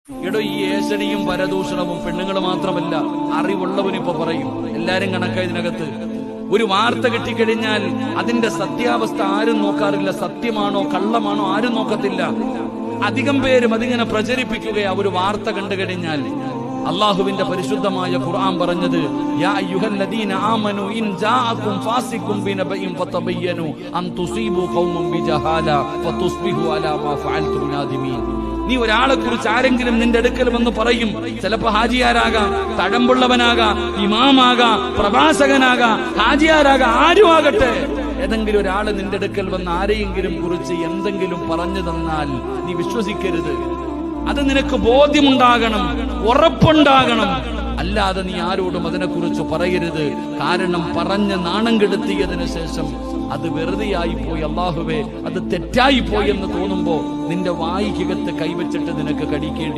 എടോ, ഈ ഏഷണിയും പരദൂഷണവും പെണ്ണുങ്ങൾ മാത്രമല്ല, അറിവുള്ളവനിപ്പോ പറയും. എല്ലാരും കണക്കാ ഇതിനകത്ത്. ഒരു വാർത്ത കിട്ടിക്കഴിഞ്ഞാൽ അതിന്റെ സത്യാവസ്ഥ ആരും നോക്കാറില്ല. സത്യമാണോ കള്ളമാണോ ആരും നോക്കത്തില്ല. അധികം പേരും അതിങ്ങനെ പ്രചരിപ്പിക്കുകയാ ഒരു വാർത്ത കണ്ടു കഴിഞ്ഞാൽ. അള്ളാഹുവിന്റെ പരിശുദ്ധമായ ഖുർആൻ പറഞ്ഞത്, യാ അയ്യുഹല്ലദീന ആമനു ഇൻ ജാഅകും ഫാസിഖുൻ ബിനബഇൻ ഫതബയ്യനു അൻ തുസീബു ഖൗമൻ ബിജഹാല ഫതുസ്ബിഹു അലാ മാ ഫഅൽതും നാദിമീൻ. നീ ഒരാളെ കുറിച്ച് ആരെങ്കിലും നിന്റെ അടുക്കൽ വന്ന് പറയും. ചിലപ്പോ ഹാജിയാരാകാം, തഴമ്പുള്ളവനാകാം, ഇമാമാകാം, പ്രഭാഷകനാകാം, ഹാജിയാരാകാം, ആരുമാകട്ടെ. ഏതെങ്കിലും ഒരാള് നിന്റെ അടുക്കൽ വന്ന് ആരെയെങ്കിലും കുറിച്ച് എന്തെങ്കിലും പറഞ്ഞു തന്നാൽ നീ വിശ്വസിക്കരുത്. അത് നിനക്ക് ബോധ്യമുണ്ടാകണം, ഉറപ്പുണ്ടാകണം. അല്ലാതെ നീ ആരോടും അതിനെക്കുറിച്ച് പറയരുത്. കാരണം പറഞ്ഞ് നാണം കെടുത്തിയതിനു ശേഷം അത് വെറുതെയായി പോയി, അല്ലാഹുവേ അത് തെറ്റായി പോയി എന്ന് തോന്നുമ്പോ നിന്റെ വായിക്കകത്ത് കൈവച്ചിട്ട് നിനക്ക് കടിക്കേണ്ടി